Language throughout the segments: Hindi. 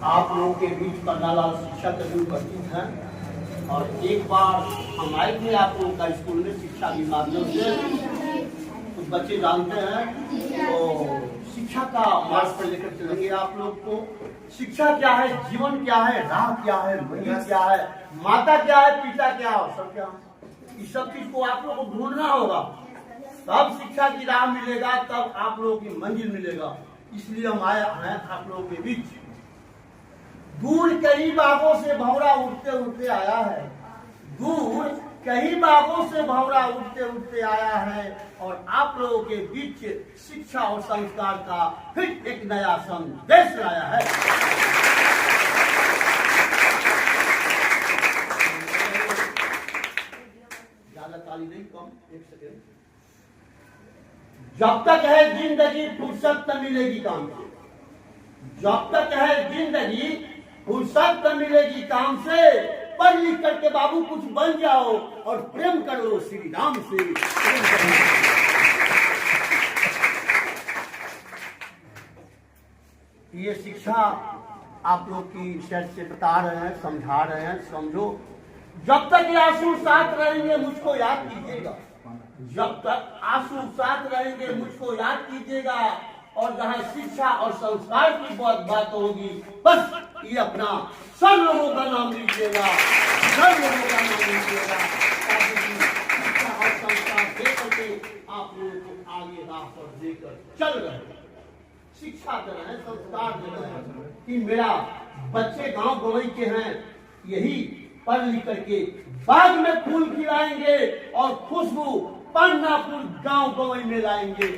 आप लोगों के बीच पन्नालाल शिक्षा कर्मी उपस्थित हैं और एक बार हम आए थे आप लोगों का स्कूल में शिक्षा के माध्यम से। कुछ बच्चे जानते हैं तो शिक्षा का मार्ग पर लेकर चलेंगे आप लोग को। शिक्षा क्या है, जीवन क्या है, राह क्या है, मंजिल क्या है, माता क्या है, पिता क्या है, सब क्या है, इस सब चीज को आप लोग को ढूंढना होगा। तब शिक्षा की राह मिलेगा, तब आप लोगों की मंजिल मिलेगा। इसलिए हम आए हैं आप लोगों के बीच। दूर कई बागों से भंवरा उठते उठते आया है, दूर कई बागों से भंवरा उठते उठते आया है और आप लोगों के बीच शिक्षा और संस्कार का फिर एक नया संदेश लाया है। ज्यादा ताली नहीं, कम, एक सेकेंड। जब तक है जिंदगी फुर्सत न मिलेगी काम से, जब तक है जिंदगी फुर्सत न मिलेगी काम से, पढ़ लिख करके बाबू कुछ बन जाओ और प्रेम करो श्री राम से। ये शिक्षा आप लोग की शर्त से बता रहे हैं, समझा रहे हैं, समझो। जब तक ये आंसू साथ रहेंगे मुझको याद कीजिएगा, जब तक आंसू साथ रहेंगे मुझको याद कीजिएगा। और जहाँ शिक्षा और संस्कार की बात होगी, बस ये अपना सब लोगों का नाम लीजिएगा, सब लोगों का नाम लीजिएगा, ताकि शिक्षा और संस्कार दे करके आप लोगों को आगे राह पर देकर चल रहे हैं। शिक्षा दे रहे हैं, संस्कार दे रहे हैं कि मेरा बच्चे गांव गवई के हैं, यही पढ़ लिख करके बाग में फूल खिलाएंगे और खुशबू पन्नापुर गांव गवई में लाएंगे।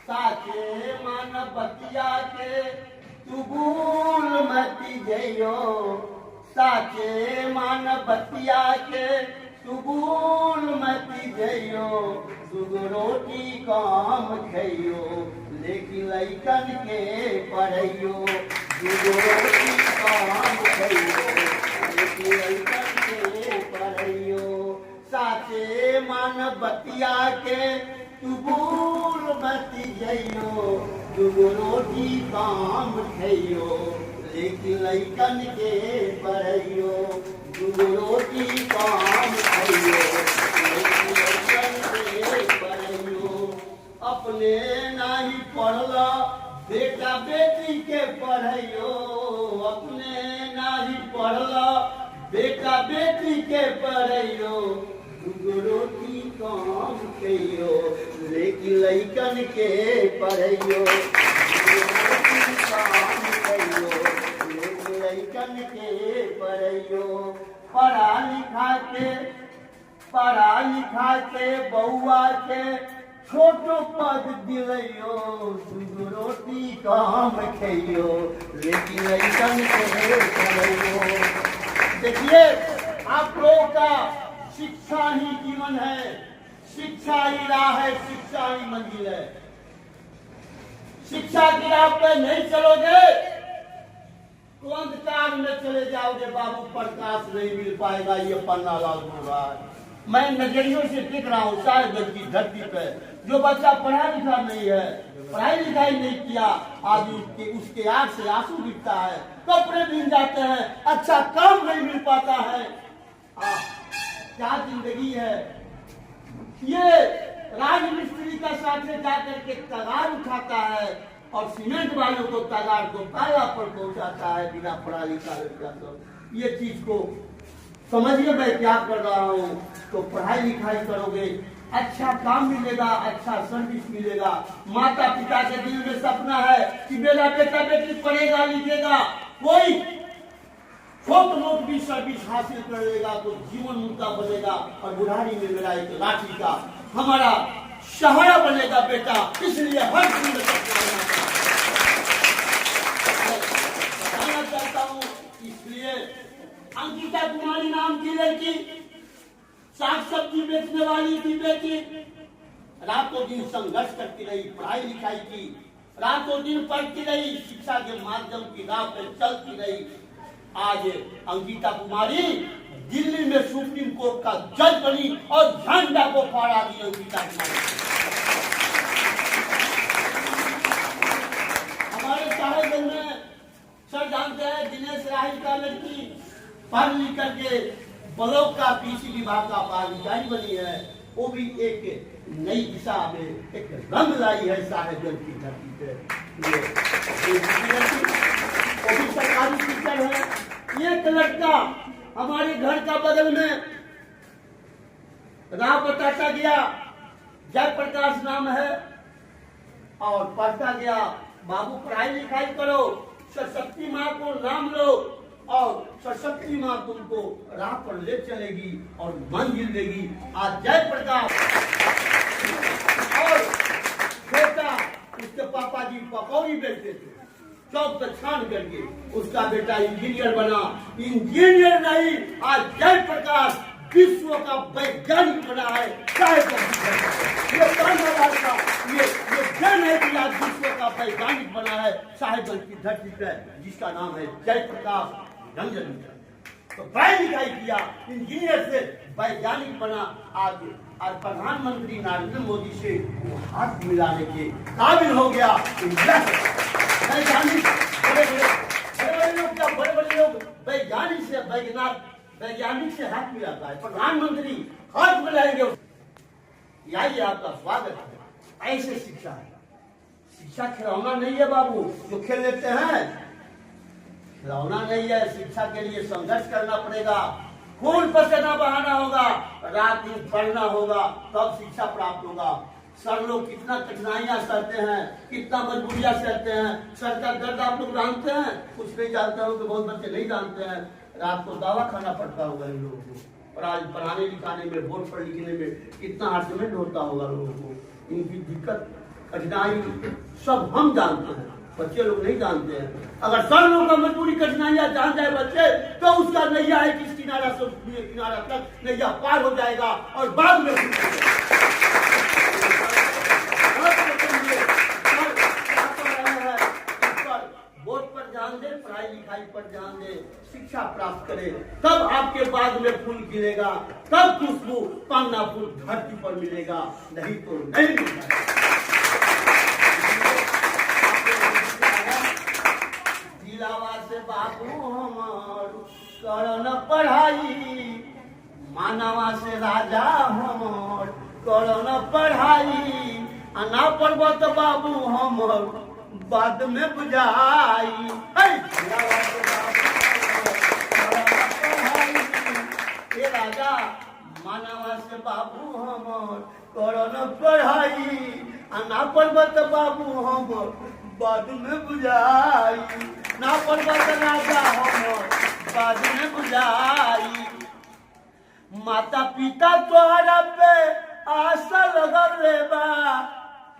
साचे मन बतिया के तू भूल मती जइयो, साचे मन बतिया के तू भूल मती जइयो, दूगो रोटी काम खइयो लेकिन लइकन के पढ़इयो, दूगो रोटी काम खइयो लेकिन लइकन के पढ़इयो। साचे मन बतिया के तू भूल मती जइयो, दूगो रोटी काम खइयो लेकिन लइकन के पढ़इयो, दूगो रोटी काम खइयो लेकिन लइकन के पढ़इयो। अपने नाही पढ़ला बेटा बेटी के पढ़इयो, अपने नाही पढ़ला बेटा बेटी के पढ़इयो, दूगो रोटी काम खइयो लेकिन लइकन के पढ़इयो, दूगो रोटी काम खइयो लेकिन लइकन के पढ़इयो। पढ़ा लिखा के बउआ के छोटो पद दिलइयो, दूगो रोटी काम खइयो लेकिन लइकन के पढ़इयो। देखिए, आप लोगों का शिक्षा ही जीवन है, शिक्षा ही राह है, शिक्षा ही मंजिल है। शिक्षा की राह पर नहीं चलोगे तो अंधकार में चले जाओगे बाबू, प्रकाश नहीं मिल पाएगा। ये पन्नालाल बोल रहा है, मैं नजरियों से देख रहा हूँ। साहिबगंज की धरती पे जो बच्चा पढ़ा लिखा नहीं है, पढ़ाई लिखाई नहीं किया, आज उसके आंख से आंसू गिरता है, कपड़े भीग जाते हैं, अच्छा काम नहीं मिल पाता है। क्या जिंदगी है ये। राजमिस्त्री का साथ में जाकर के तगार उठाता है और सीमेंट वालों को तगार को ताला पर पहुंचाता है बिना पढ़ा लिखा लड़का। तो ये चीज को समझिए मैं क्या कर रहा हूँ। तो पढ़ाई लिखाई करोगे, अच्छा काम मिलेगा, अच्छा सर्विस मिलेगा। माता पिता के दिल में सपना है कि मेरा बेटा बेटी पढ़ेगा लिखेगा, कोई छोट मोट भी सर्विस हासिल कर लेगा तो जीवन उनका बनेगा और बुढ़ारी में मेरा एक लाठी का हमारा सहारा बनेगा बेटा। इसलिए हर चीज बताना चाहता हूँ। इसलिए अंकिता कुमारी नाम की लड़की, साग सब्जी बेचने वाली थी बेटी, रातों दिन संघर्ष करती रही, पढ़ाई लिखाई की, रातों दिन पढ़ती रही, शिक्षा के माध्यम की राह पर चलती रही। आज अंकिता कुमारी दिल्ली में सुप्रीम कोर्ट का जज बनी और झंडा को फहरा दी अंकिता कुमारी। पढ़ लिख करके ब्लॉक का कृषि विभाग का पदाधिकारी बनी है। वो भी एक नई दिशा में एक रंग लाई है साहेबगंज की धरती पे। वो भी सरकारी टीचर है। एक लड़का हमारे घर का बगल में राह बताता गया, जयप्रकाश नाम है, और पढ़ता गया, बाबू पढ़ाई लिखाई करो, सरस्वती माँ को नाम लो और सरस्वती माँ तुमको राह पर ले चलेगी और मंजिल देगी। आज जयप्रकाश और बेटा, उसके पापा जी पकौड़ी बेचते थे, चौक पे छान करके उसका बेटा इंजीनियर बना। इंजीनियर नहीं, आज जयप्रकाश विश्व का वैज्ञानिक बना है। ये जन है कि आज विश्व का वैज्ञानिक बना है साहेबगंज की धरती पर, जिसका नाम है जयप्रकाश रंजन। तो पढ़ाई लिखाई किया, इंजीनियर से वैज्ञानिक बना। आज प्रधानमंत्री नरेंद्र मोदी से हाथ मिलाने के काबिल हो गया। वैज्ञानिक बड़े बड़े लोग वैज्ञानिक से हाथ मिलाता है, प्रधानमंत्री हाथ मिलाएंगे। यही आपका स्वागत है। ऐसे शिक्षा है। शिक्षा खिलौना नहीं है बाबू जो खेल लेते हैं, खिलौना नहीं है। शिक्षा के लिए संघर्ष करना पड़ेगा, खून पसीना बहाना होगा, रात दिन पढ़ना होगा, तब शिक्षा प्राप्त होगा। सर लोग कितना कठिनाइयां सहते हैं, कितना मजबूरियां सहते हैं। सर का दर्द आप लोग जानते हैं, कुछ नहीं जानते हो तो बहुत बच्चे नहीं जानते हैं। रात को दवा खाना पड़ता होगा इन लोगों को, और आज पढ़ाने लिखाने में, बोर्ड पर लिखने में कितना आर्गुमेंट होता होगा लोगों को। इनकी दिक्कत कठिनाई सब हम जानते हैं, बच्चे लोग नहीं जानते हैं। अगर सर लोग का मजबूरी कठिनाइयां जान जाए बच्चे, तो उसका नैया है किस किनारा से किनारा तक नैया पार हो जाएगा। और बाद में बोर्ड पर ध्यान दे, पढ़ाई लिखाई पर ध्यान दे, शिक्षा प्राप्त करे, तब आपके बाग में फूल खिलेगा, तब खुशबू पन्ना फूल धरती पर मिलेगा, नहीं तो नहीं मिलेगा। दिलावा से बाबू हमार करन पढ़ाई, मानवा से राजा हमार करन पढ़ाई, ना पढ़ब तो बाबू हमर बाद में बुझाई। राजा मानवा से बाबू हमर करन पढ़ाई, ना पढ़ब तो बाबू हमर बाद में बुझाई, ना पढ़ब तो राजा हमर बाद में बुझाई। माता पिता तोहरा पे आशा लगल बा,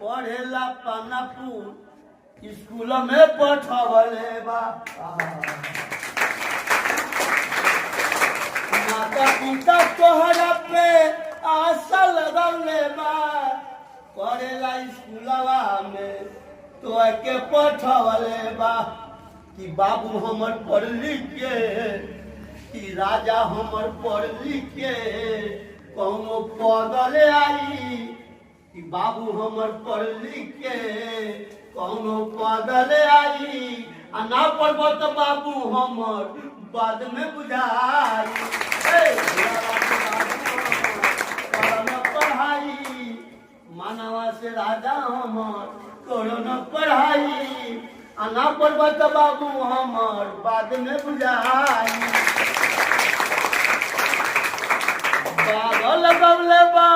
पढ़ेला पानापुर स्कूल में पढ़वले बा। माता पिता तोहरा पे आशा लगौले बा, पढ़ेला स्कूलवा में तो के पढ़वले बा। कि बाबू हमर पढ़ लिख के, कि राजा हमर पढ़ लिख के कौनो पगल आई, कि बाबू हमर पढ़ लिख के कौनो पगल आई, ना पढ़ब तो बाबू हमर बाद में बुझाई। पढ़ाई मानवा से राजा हमर कौनो पढ़ाई, ना पढ़ब तो बाबू हमर बाद में बुझाई। बाग लगौले बा,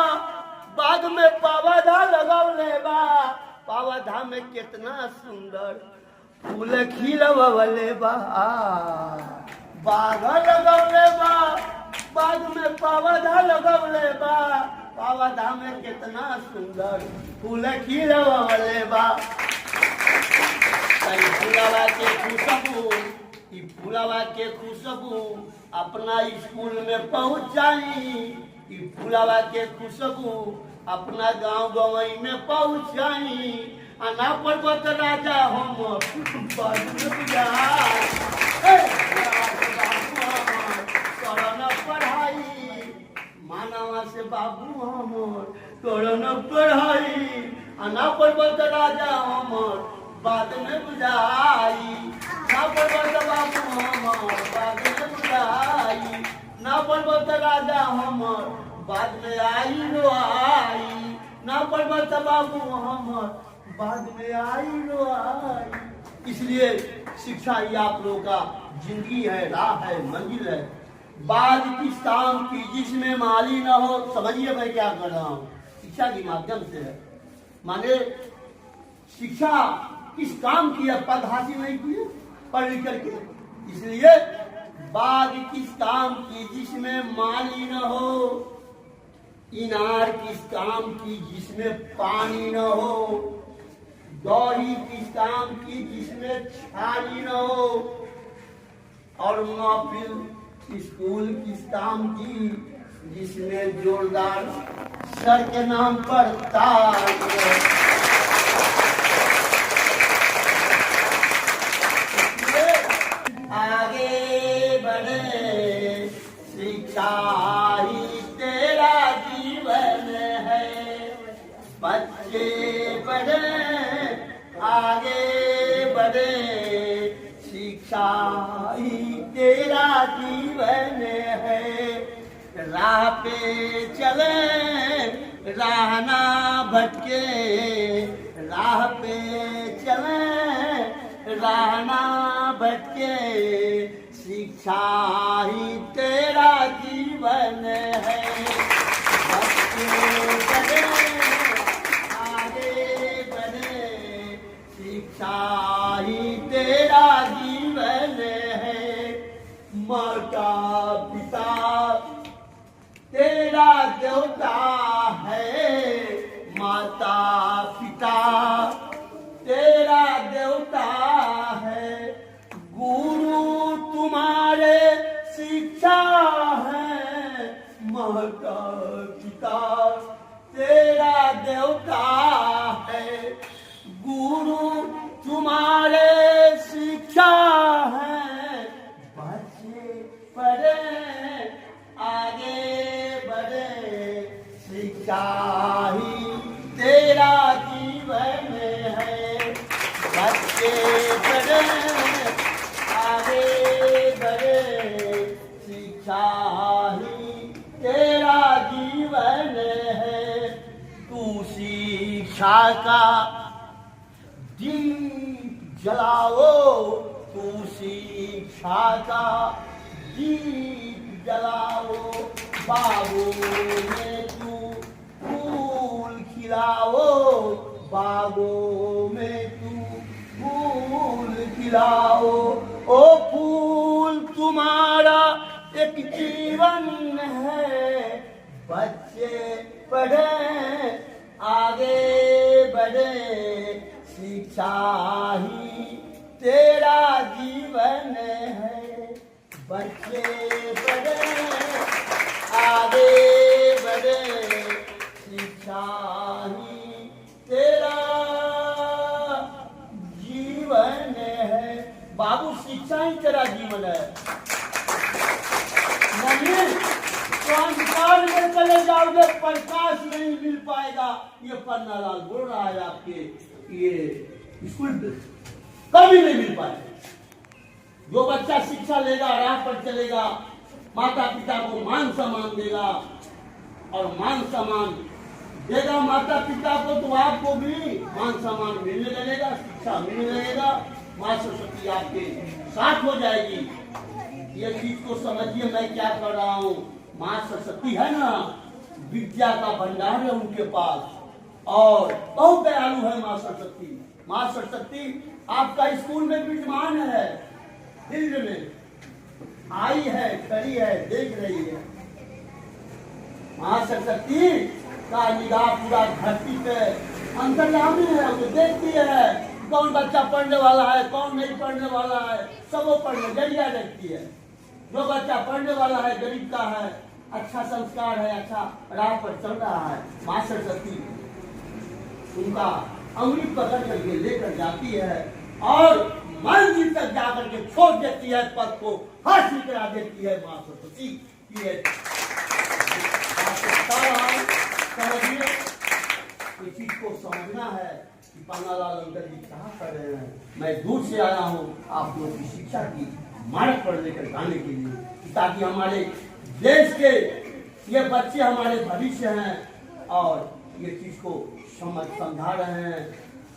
बाग में पौधा लगौले बा, पौधा में कितना सुंदर फूल खिलवले बा। बाग लगौले बा, बाग में पौधा लगौले बा, पौधा में कितना सुंदर फूल खिलवले बा। फूलवा के खुशबू, फूलवा के खुशबू अपना स्कूल में पहुँचाई, फूलवा के खुशबू अपना गांव गवई में पहुँचाई, ना पढ़ब तो राजा हम पढ़ाई, मानवा से बाबू हमर करन पढ़ाई, ना पढ़ब तो राजा हमर बाद में बुझाई, ना पढ़ब तो बाबू हमर बाद में बुझाई। ना पर्वत राजा हमर बाद में आई रो आई, ना पर्वत बाबू हमर बाद में आई रो आई। इसलिए शिक्षा ही आप लोगों का जिंदगी है, राह है, मंजिल है। बाद किस काम की जिसमें माली ना हो। समझिए मैं क्या कर रहा हूँ, शिक्षा के माध्यम से है। माने शिक्षा किस काम की है, पद हासिल नहीं किए पढ़ लिख करके। इसलिए बाद किस काम की जिसमें माली न हो, इनार किस काम की जिसमें पानी न हो, दौड़ी किस काम की जिसमें छाली न हो, और महफिल स्कूल किस काम की जिसमें जोरदार सर के नाम पर ताज हो। आगे बढ़े शिक्षा ही तेरा जीवन है, बच्चे बढ़े आगे बढ़े शिक्षा ही तेरा जीवन है। राह पे चले राह ना भटके, राह पे चले राह ना भटके, शिक्षा ही तेरा जीवन है। बच्चे बढ़े आगे बढ़े शिक्षा ही तेरा जीवन है। माता पिता तेरा देवता है, माता पिता तेरा देवता है, गुरु तुम्हारे शिक्षा है, माता पिता तेरा देवता है, गुरु तुम्हारे शिक्षा है। बच्चे पढ़े आगे बढ़े शिक्षा ही तेरा जीवन है। बच्चे बढ़े आगे बढ़े शिक्षा ही तेरा जीवन है। तू शिक्षा का दीप जलाओ, तू शिक्षा का दीप जलाओ, बागों में तू फूल खिलाओ, बागों में तू फूल खिलाओ। ओ फूल तुम्हारा एक जीवन है, बच्चे पढ़े आगे बढ़े शिक्षा ही तेरा जीवन है। बच्चे बढ़े आगे बढ़े शिक्षा ही तेरा जीवन है। बाबू शिक्षा ही तेरा जीवन है, नहीं तो अंधकार में चले जाओगे, प्रकाश नहीं मिल पाएगा। ये पन्नालाल बोल रहा है आपके ये स्कूल कभी नहीं मिल पाएगा। जो बच्चा शिक्षा लेगा, राह पर चलेगा, माता पिता को मान सम्मान देगा, और मान सम्मान देगा माता पिता को, तो आपको भी मान सम्मान मिलने लगेगा, शिक्षा मिलने लगेगा, माँ सरस्वती आपके साथ हो जाएगी। ये चीज को समझिए मैं क्या कर रहा हूँ। माँ सरस्वती है ना, विद्या का भंडार है उनके पास, और बहुत दयालु है माँ सरस्वती। माँ सरस्वती आपका स्कूल में विद्यमान है, फील्ड में आई है, खड़ी है, देख रही है। माँ सरस्वती का निगाह पूरा धरती पे अंतर्यामी है, वो देखती है कौन बच्चा पढ़ने वाला है, कौन नहीं पढ़ने वाला है, सबको पढ़ने जरिया देखती है। जो बच्चा पढ़ने वाला है, गरीब का है, अच्छा संस्कार है, अच्छा राह पर चल रहा है, माँ सरस्वती उनका अंगुली पकड़ करके लेकर जाती है और मंजिल तक जाकर के छोड़ देती है, पद को हासिल करा देती है माँ सरस्वती। समझिए, इस चीज को समझना है कि पन्नालाल अंकल जी कहाँ कर रहे हैं। मैं दूर से आया हूँ आप लोगों की शिक्षा की मार्ग पर लेकर जाने के लिए, ताकि हमारे देश के ये बच्चे हमारे भविष्य हैं और ये चीज को समझा रहे हैं,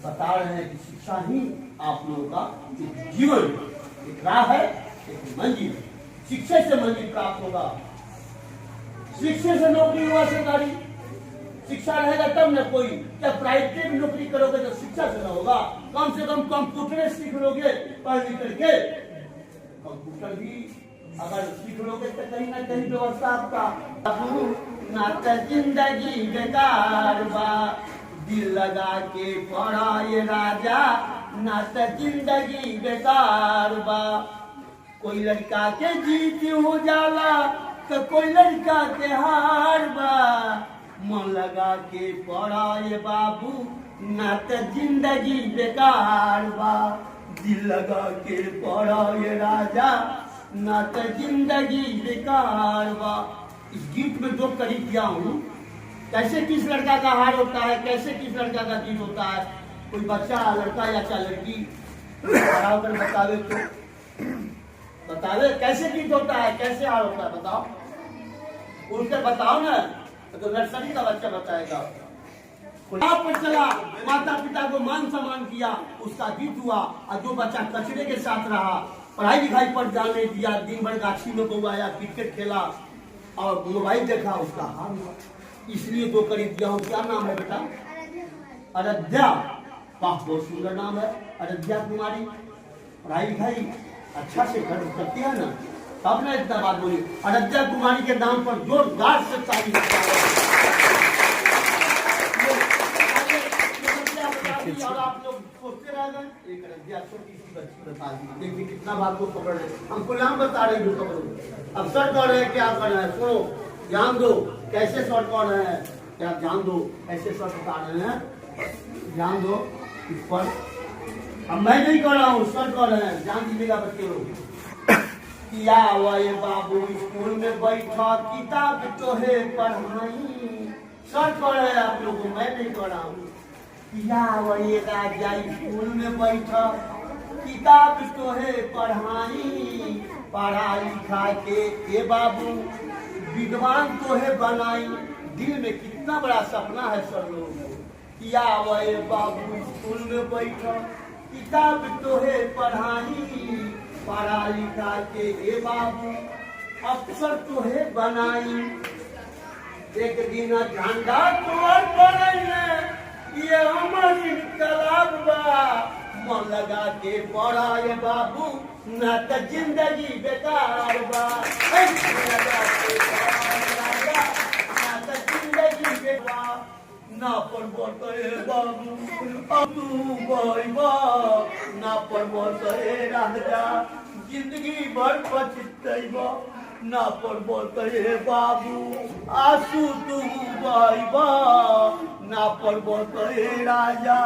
बता रहे हैं कि शिक्षा ही आप लोगों का एक जीवन, एक राह है, एक मंजिल। शिक्षा से मंजिल प्राप्त होगा, शिक्षा से नौकरी हुआ सरकारी, शिक्षा रहेगा तब न कोई। क्या प्राइवेट नौकरी करोगे तो शिक्षा से ना होगा? कम से कम कंप्यूटर सीख लोगे पढ़ लिख करके। कंप्यूटर भी अगर सीख लोगे तो कहीं ना कहीं व्यवस्था आपका ना तो जिंदगी बेकार बा, दिल लगा के पढ़ा ये राजा, ना तो जिंदगी बेकार बा। कोई लड़का के जीत हो जाला तो कोई लड़का के हार बा, मन लगा के पढ़ा ये बाबू, ना तो जिंदगी बेकार बा। दिल लगा के पढ़ा ये राजा, ना तो जिंदगी बेकार बा। इस गीत में जो करीब किया हूँ, कैसे किस लड़का का हार होता है, कैसे किस लड़का का जीत होता है, कोई बच्चा लड़का या क्या लड़की खड़ा होकर बतावे तो बतावे कैसे जीत होता है, कैसे हार होता है, बताओ। उनसे बताओ ना, तो नर्सरी का बच्चा बताएगा। पर चला, माता पिता को मान सम्मान किया, उसका जीत हुआ। और जो बच्चा कचरे के साथ रहा, पढ़ाई लिखाई पर जाने दिया, दिन भर गाछी में बउआया, क्रिकेट खेला और मोबाइल देखा, उसका हार हुआ। इसलिए दो करीब दिया हूँ। क्या नाम है बेटा? अयोध्या। वाह, बहुत सुंदर नाम है, अयोध्या कुमारी। पढ़ाई लिखाई अच्छा से करती है ना, तब ना इतना बात बोली। अयोध्या कुमारी के नाम पर जोरदार से ताली। और आप लोग सोचते रह गए, एक अयोध्या छोटी सी बच्ची बता दी, देखिए कितना बात को पकड़ रहे। हमको नाम बता रहे जो पकड़ो। अब सर कह रहे हैं क्या कर रहे हैं, सुनो ध्यान दो। कैसे सर कह रहे हैं, क्या ध्यान दो, ऐसे सर बता रहे हैं, ध्यान दो इस पर। अब मैं नहीं कर रहा हूँ, सर कह रहे हैं, ध्यान दीजिएगा बच्चे लोग। किया वही बाबू स्कूल में बैठा, किताब तो है पढ़ाई। सर कह रहे हैं आप लोगों, मैं नहीं कर रहा हूँ। किया वही राजा स्कूल में बैठा, किताब तो है पढ़ाई। पढ़ा लिखा के बाबू विद्वान तो है बनाई। दिल में कितना बड़ा सपना है सर लोगों को। किया वही बाबू स्कूल में बैठा, किताब तो है पढ़ाई। पढ़ा लिखा के बाबू अफसर तो है बनाई। एक दिन झंडा तोड़ पड़े, ये हमर इनकलाब बा। मन लगा के पढ़ा ये बाबू, ना तो जिंदगी बेकार बा। लगा के पढ़ा, ना तो जिंदगी बेकार। ना पढ़बो तो बाबू अबू भाई बा, ना पढ़बो तो राजा, जिंदगी भर पछतैबा। ना पढ़बो तो बाबू आंसू तू भाई बा, ना पढ़बो तो राजा,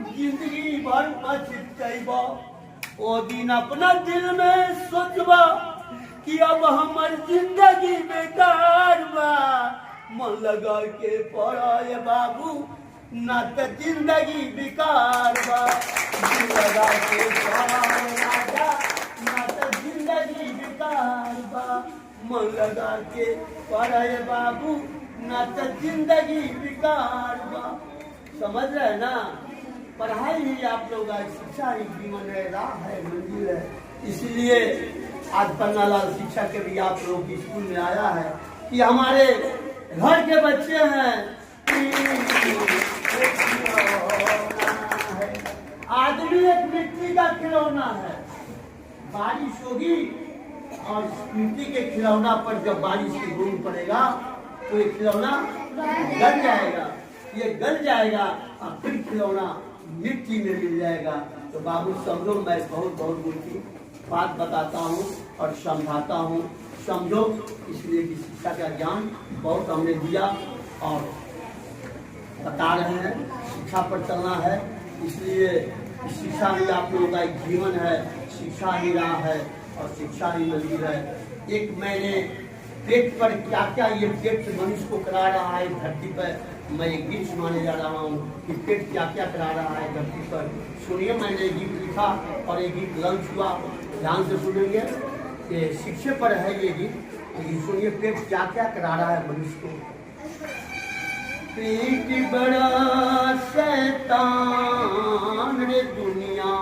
जिंदगी भर पछतैबा। ओ दिन अपना दिल में सोचबा कि अब हमार जिंदगी बेकार बा। मन लगा के पढ़ाए बाबू, ना तो जिंदगी बेकार बा। दिल लगा के पढ़ाए राजा, ना तो जिंदगी बेकार बा। मन लगा के पढ़ाए बाबू, ना तो जिंदगी बेकार बा। समझ रहे ना? पढ़ाई ही आप लोग आज शिक्षा ही जीवन है, राह है, मंजिल है। इसलिए आज पन्नालाल शिक्षा के भी आप लोग स्कूल में आया है कि हमारे घर के बच्चे हैं। आदमी एक मिट्टी का खिलौना है। बारिश होगी और मिट्टी के खिलौना पर जब बारिश की बूंद पड़ेगा तो ये खिलौना गल जाएगा, ये गल जाएगा और फिर खिलौना मिट्टी में मिल जाएगा। तो बाबू समझो, मैं बहुत बहुत ऊँची बात बताता हूँ और समझाता हूँ, समझो। इसलिए कि शिक्षा का ज्ञान बहुत हमने दिया और बता रहे हैं, शिक्षा पर चलना है। इसलिए शिक्षा ही आप लोगों का एक जीवन है, शिक्षा ही राह है और शिक्षा ही मंदिर है। एक मैंने पेट पर क्या क्या ये पेट मनुष्य को करा रहा है धरती पर, मैं एक गीत सुनाने जा रहा हूँ कि पेट क्या क्या करा रहा है धरती पर। सुनिए, मैंने गीत लिखा और ये गीत लॉन्च हुआ, ध्यान से सुनेंगे। ये शिक्षे पर है ये गीत लेकिन सुनिए पेट क्या क्या करा रहा है मनुष्य को। पेट बड़ा शैतान रे दुनिया,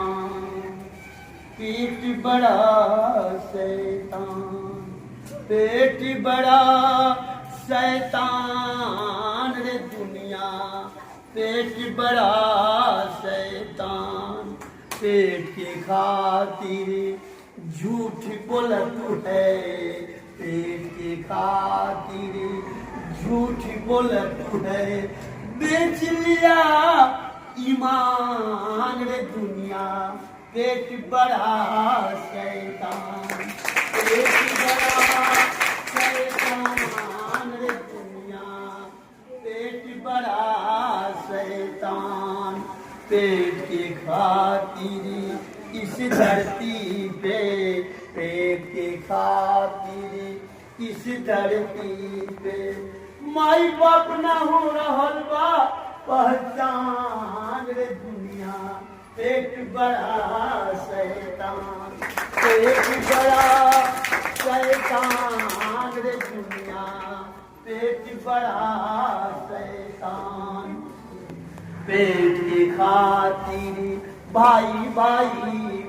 पेट बड़ा शैतान, पेट बड़ा शैतान रे दुनिया, पेट बड़ा शैतान। पेट के खातिर झूठ बोलत है, पेट के खातिर झूठ बोलत है। बेच लिया ईमान रे दुनिया, पेट बड़ा शैतान, पेट बड़ा शैतान रे दुनिया, पेट बड़ा शैतान। पेट के खातिर इस धरती पे, पेट के खातिर इस धरती पे माई बाप ना हो रहल बा पहचान रे दुनिया, पेट बड़ा शैतान, पेट बड़ा शैतान रे दुनिया, पेट बड़ा शैतान। पेट के खातिर भाई भाई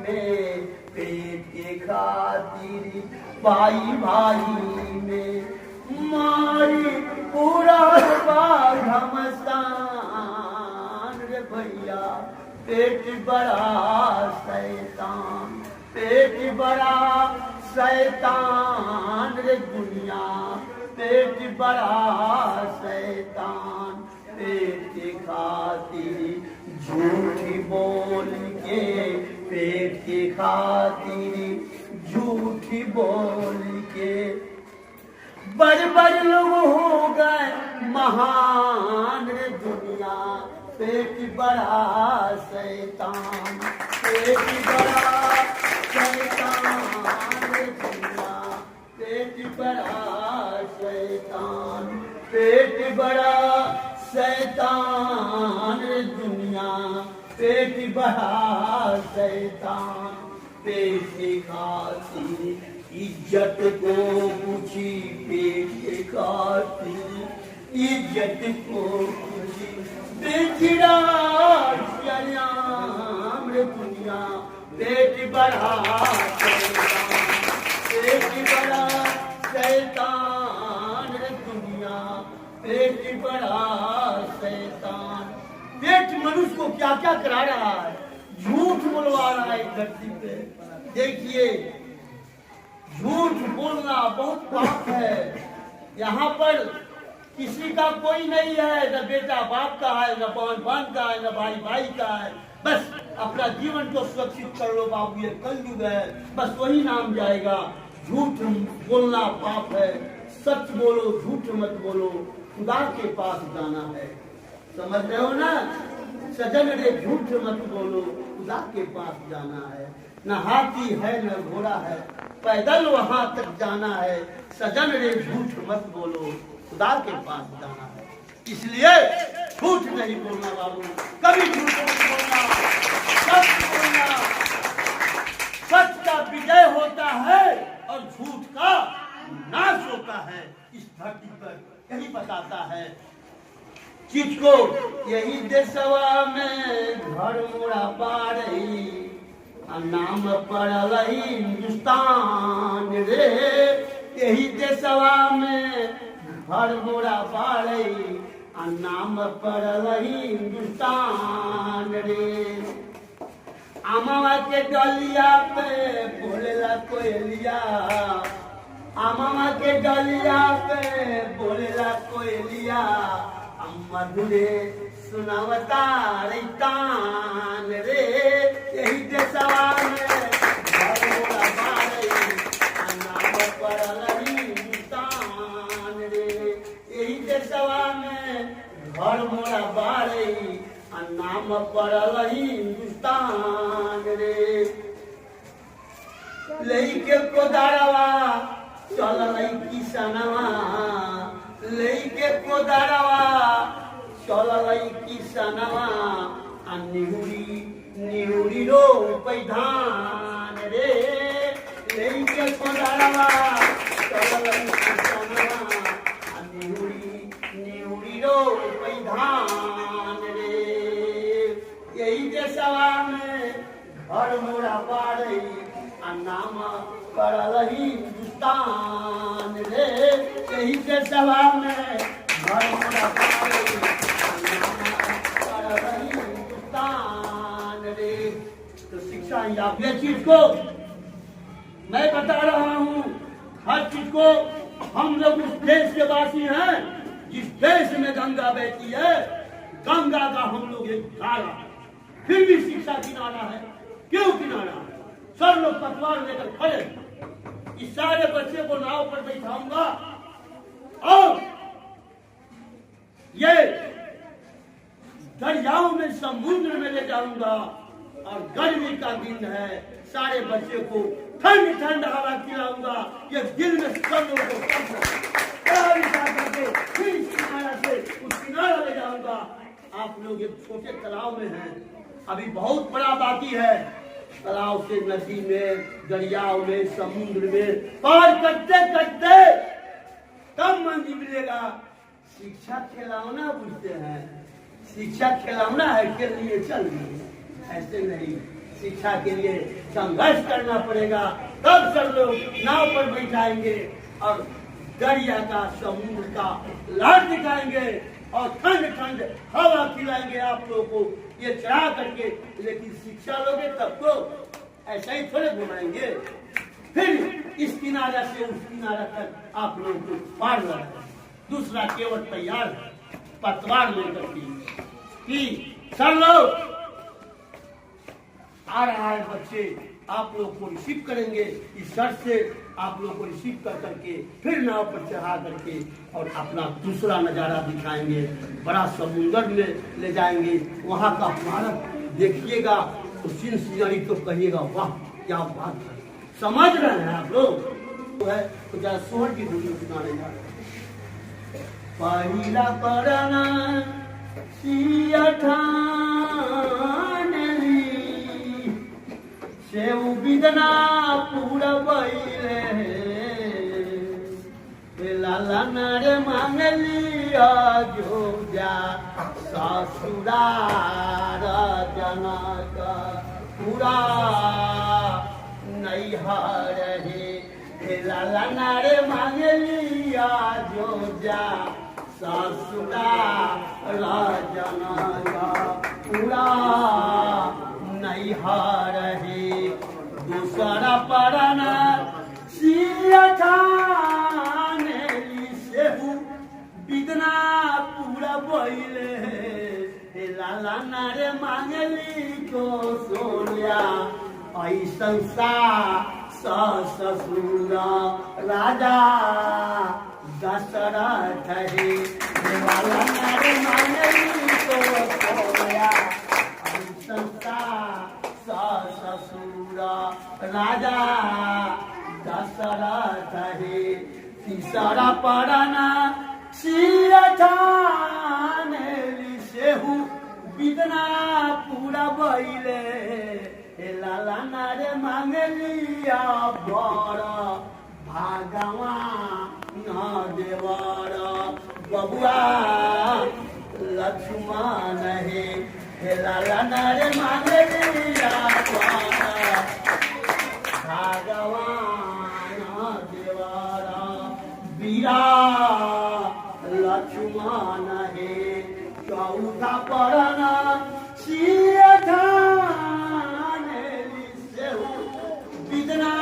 में, पेट के खातिर भाई भाई में मारी पूरा घमसान रे भैया, पेट बड़ा शैतान, पेट बड़ा शैतान रे दुनिया, पेट बड़ा शैतान। पेट के खातिर झूठ बोल के, पेट के खातिर झूठ बोल के बड़ बड़ लोग हो गए महान रे दुनिया, पेट बड़ा शैतान, पेट बड़ा शैतान रे दुनिया, पेट बड़ा शैतान, पेट बड़ा शैतान रे दुनिया, पेट बड़ा शैतान। पेट के खातिर इज्जत को पूछी, पेट के खातिर इज्जत को पूछी, बेचिड़ा चलियाम रे दुनिया, पेट बड़ा शैतान, पेट बड़ा शैतान रे दुनिया, पेट बड़ा शैतान। पेट मनुष्य को क्या क्या करा रहा है, झूठ बोलवा रहा है धरती पे। देखिए झूठ बोलना बहुत पाप है। यहाँ पर किसी का कोई नहीं है, न बेटा बाप का है, न बहन बहन का है, न भाई भाई का है। बस अपना जीवन को सुरक्षित कर लो बाबू, ये कलयुग है, बस वही नाम जाएगा। झूठ बोलना पाप है, सच बोलो, झूठ मत बोलो, खुदा के पास जाना है। समझ रहे हो ना? सजन रे झूठ मत बोलो, खुदा के पास जाना है। न हाथी है न घोड़ा है, पैदल वहां तक जाना है। सजन रे झूठ मत बोलो, खुदा के पास जाना है। इसलिए झूठ नहीं बोलना बाबू, कभी झूठ नहीं बोलना, सच बोलना। सच का विजय होता है और झूठ का नाश होता है इस धरती पर, यही बताता है चीज को। यही देशवा में घर मोड़ा बारही, नाम पड़ल हिंदुस्तान रे। यही देशवा में घर मोड़ा बारही, नाम पड़ल हिंदुस्तान रे। अमवा के डलिया पे बोलेला कोयलिया, अमवा के डलिया पे बोलेला कोयलिया, मधुरे सुनावता रैतान रे। यही देशवा में घर मोड़ा बारही, नाम पड़ल हिंदुस्तान रे। यही देशवा में घर मोड़ा बारही, नाम पड़ल हिंदुस्तान रे। लेके कोदारवा चलल किसनवा, लेके कोदारवा चलल किसनवा, निहुरी निहुरी रो पैधान रे। लेके कोदारवा चलल में घर मोरा बारई आ नाम करल हिंदुस्तान रे। यही के सभा में घर मोरा बारई आ नाम करल हिंदुस्तान रे। तो शिक्षा ही आप ये चीज को मैं बता रहा हूँ, हर चीज को हम लोग उस देश के वासी हैं जिस देश में गंगा बहती है। गंगा का हम लोग एक धारा, फिर भी शिक्षा किनारा है। क्यों किनारा? सब लोग पतवार लेकर खड़े। इस सारे बच्चे को नाव पर बैठाऊंगा और ये दरियाओं में समुद्र में ले जाऊंगा। और गर्मी का दिन है, सारे बच्चे को ठंड ठंड हवा खिलाऊंगा। ये दिल में सब लोगों को फिर इस किनारा से उस किनारा ले जाऊंगा। आप लोग एक छोटे तालाब में हैं, अभी बहुत बड़ा बाकी है। तालाब से नदी में, दरियाओं में, समुद्र में पार करते करते तब मंजिल मिलेगा। शिक्षा खिलौना बुझते हैं, शिक्षा खिलौना है के लिए चल रही, ऐसे नहीं। शिक्षा के लिए संघर्ष करना पड़ेगा, तब सब लोग नाव पर बैठाएंगे और दरिया का, समुद्र का लाट दिखाएंगे और ठंड ठंड हवा खिलाएंगे आप लोगों को ये चढ़ा करके। लेकिन शिक्षा लोगे तब तो ऐसा ही थोड़े घुमाएंगे। फिर इस किनारा से उस किनारा तक आप लोगों को पार लगा। दूसरा केवल तैयार है, पतवार लेकर कि सर लोग आ रहा है, बच्चे आप लोग को रिसीव करेंगे। इस शर्त से आप लोग को रिसीव कर करके फिर नाव पर चढ़ा करके और अपना दूसरा नजारा दिखाएंगे। बड़ा समुंदर में ले जाएंगे, वहाँ का भारत देखिएगा तो सीन सीनरी तो कहिएगा वाह क्या बात है। समझ रहे हैं आप लोग? तो है तो जरा सोहर की धुनी सुनाने जा रहे हैं। पहिला पराना सिया सेव बिदना पूरा बैले लाला नारे मांगलिया जो जा ससुरार जनक पूरा नैहर हे लाला नारे मांगलिया जो जा ससुरार जनक पूरा नैहर हे। दूसरा पराना सिया सेहू बिदना पूरा बैले लाला नारे मांगली को सोनिया ऐसन सा ससुर राजा दशरथ हे लाला नारे मांगली को सोनिया ऐसन सा ससुर राजा दशरथ हे। तीसरा पराना सिया सेहू बिदना पूरा बैले लाला नारे मांगलिया बर भगवान देवर बबुआ लक्ष्मण हे लाला नारे मांगलिया बर भगवान देवर बीरा लक्ष्मण हे। चौथा पराना सिया बिदना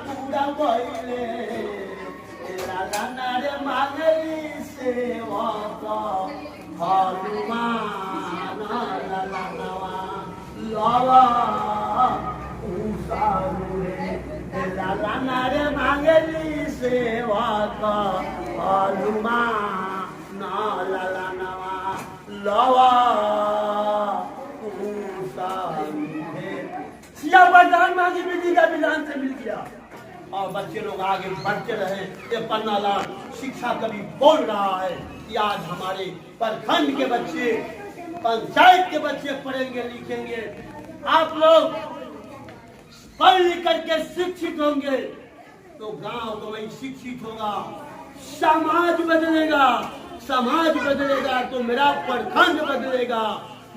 पूरा बैले लाला नारे मांगली सेवक हनुमान लाला नवा लाला नारे मांगली सेवक हनुमान लाला नवा लवा सिया वरदान मांगी बेटी का विधान से मिल गया और बच्चे लोग आगे बढ़ते रहे। ये पन्ना लाल शिक्षा कभी बोल रहा है कि आज हमारे प्रखंड के बच्चे, पंचायत के बच्चे पढ़ेंगे लिखेंगे। आप लोग पढ़ लिख करके शिक्षित होंगे तो गांव तो वही शिक्षित होगा, समाज बदलेगा। समाज बदलेगा तो मेरा प्रखंड बदलेगा,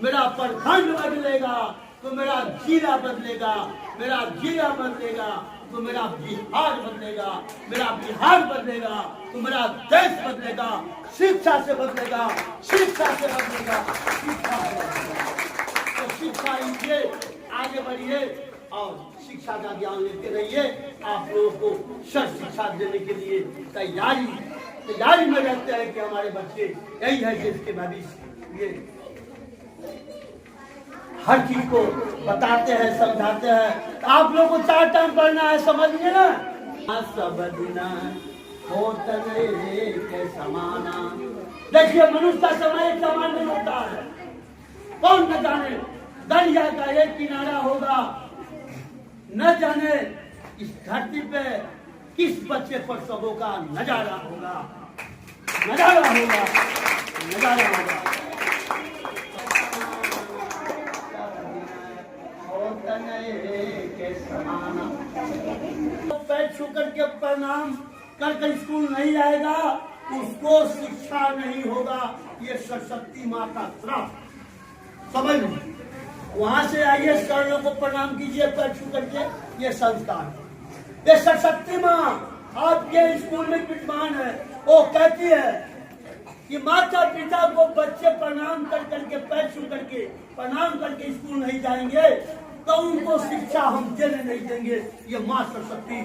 मेरा प्रखंड बदलेगा तो मेरा जिला बदलेगा, मेरा जिला बदलेगा तो मेरा बिहार बदलेगा, मेरा बिहार बदलेगा तो मेरा देश बदलेगा। शिक्षा से बदलेगा, शिक्षा से बदलेगा, शिक्षा से बदलेगा। तो शिक्षा लीजिए, आगे बढ़िए और शिक्षा का ज्ञान लेते रहिए। आप लोगों को सर्व शिक्षा देने के लिए तैयारी में रहते हैं कि हमारे बच्चे यही है देश के भविष्य। ये हर चीज को बताते हैं, समझाते हैं। तो आप लोगों को 4 टाइम पढ़ना है, समझिए ना। सब दिन होत नहीं के समाना। देखिए मनुष्य का समय एक समान नहीं होता है। कौन न जाने दरिया का एक किनारा होगा, न जाने इस धरती पे किस बच्चे पर सबों का नजारा होगा, नजारा होगा, नजारा होगा। के समाना पैर छू करके प्रणाम कर स्कूल नहीं आएगा, उसको शिक्षा नहीं होगा। ये सरस्वती माँ का श्राप समझ लीजिए। वहां से आइए, शरणों को प्रणाम कीजिए पैर छू करके, ये संस्कार। ये सरस्वती माँ आपके स्कूल में विद्वान है। वो कहती है कि माता पिता को बच्चे प्रणाम कर करके पैर छू करके प्रणाम करके स्कूल नहीं जाएंगे तो उनको शिक्षा हम देने नहीं देंगे। ये माँ सरस्वती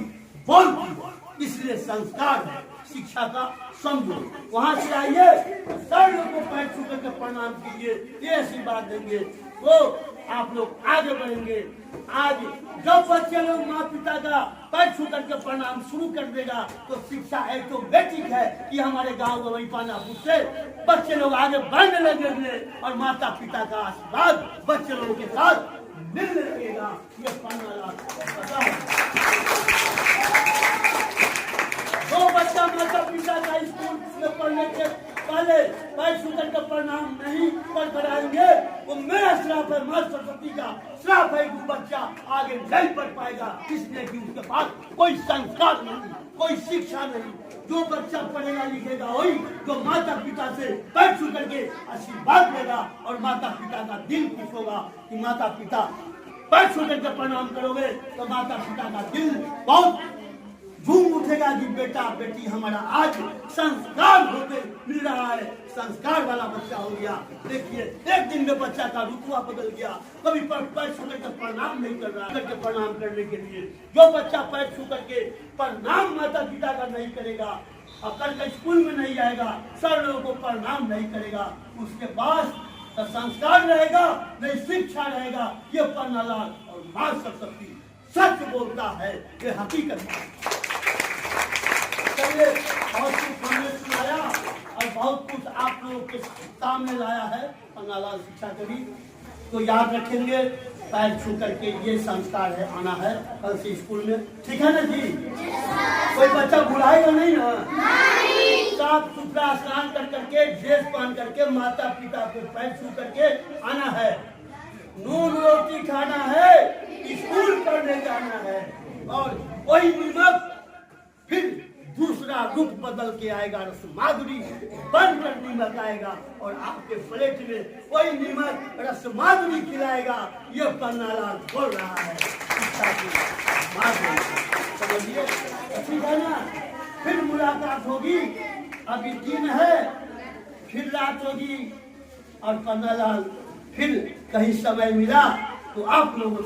बोलती, इसलिए संस्कार है शिक्षा का समझो। वहां से आइए, सब लोगों को पैर छू करके प्रणाम कीजिए, ये आशीर्वाद देंगे तो आप लोग आगे बढ़ेंगे। आज जब बच्चे लोग माँ पिता का पैर छू करके प्रणाम शुरू कर देगा तो शिक्षा एक तो बेटिक है कि हमारे गांव गवई पानापुर से बच्चे लोग आगे बढ़ने लगेंगे और माता पिता का आशीर्वाद बच्चे लोगों के साथ मिलने लगेगा। ये पढ़ना पता है। जो बच्चा माता पिता का स्कूल में पढ़ने के पहले पैर छू करके प्रणाम नहीं पढ़ कर आएंगे, वो मेरा श्राप है, माँ सरस्वती का श्राप है कि बच्चा आगे नहीं पढ़ पाएगा। इसलिए कि उसके पास कोई संस्कार नहीं, कोई शिक्षा नहीं। जो बच्चा पढ़ेगा लिखेगा वही जो माता पिता से पैर छू करके आशीर्वाद लेगा और माता पिता का दिल खुश होगा कि माता पिता पैर छू करके प्रणाम करोगे तो माता पिता का दिल बहुत झूम उठेगा कि बेटा बेटी हमारा आज संस्कार होते मिल रहा है, संस्कार वाला बच्चा हो गया। देखिए एक दिन में बच्चा का रुतबा बदल गया। कभी पैर छू करके प्रणाम नहीं कर रहा, करके प्रणाम करने के लिए जो बच्चा पैर छू करके प्रणाम माता पिता का नहीं करेगा और कल स्कूल में नहीं आएगा, सर लोगों को प्रणाम नहीं करेगा, उसके पास न संस्कार रहेगा न शिक्षा रहेगा। ये पन्नालाल और माँ सरस्वती सच बोलता है, ये हकीकत है। चलिए बहुत कुछ हमने सुनाया और बहुत कुछ आप लोगों के सामने लाया है पन्नालाल शिक्षा कवि। तो याद रखेंगे पैर छू करके ये संस्कार है, आना है कल से स्कूल में, ठीक है ना जी? कोई बच्चा बुलाएगा नहीं ना? साफ सुथरा स्नान कर करके ड्रेस पहन करके माता पिता को पैर छू करके आना है। नून रोटी खाना है, स्कूल पढ़ने जाना है और वही नमक फिर दूसरा रूप बदल के आएगा, रस माधुरी बनकर नीमक आएगा और आपके प्लेट में वही नीमक रस माधुरी खिलाएगा। ये पन्नालाल बोल रहा है, समझिए, ठीक है ना? फिर मुलाकात होगी, अभी दिन है, फिर रात होगी और पन्नालाल फिर कहीं समय मिला तो आप लोगों